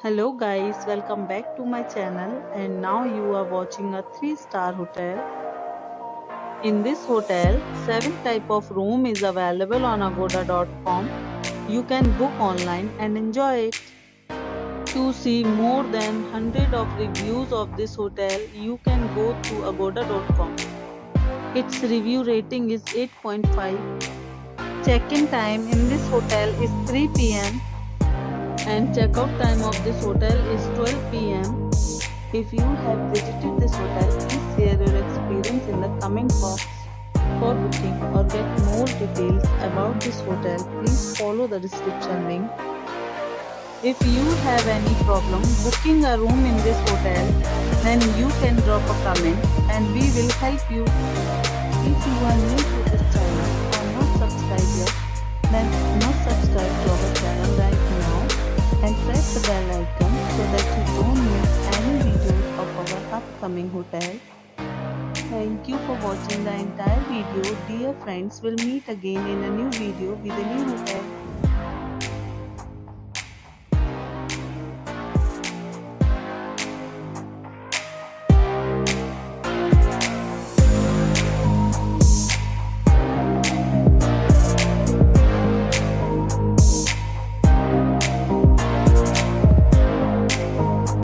Hello guys, welcome back to my channel and now you are watching a 3-star hotel. In this hotel, 7 type of room is available on agoda.com. You can book online and enjoy it. To see more than 100 of reviews of this hotel, you can go to agoda.com. Its review rating is 8.5. Check-in time in this hotel is 3 p.m. and checkout time of this hotel is 12 p.m. If you have visited this hotel, please share your experience in the comment box. For booking or get more details about this hotel, please follow the description link. If you have any problem booking a room in this hotel, then you can drop a comment and we will help you. If you are new to this channel or not subscribed yet, then must subscribe to our channel right now and press the bell icon so that you don't miss any videos of our upcoming hotel. Thank you for watching the entire video. Dear friends, we'll meet again in a new video with a new hotel.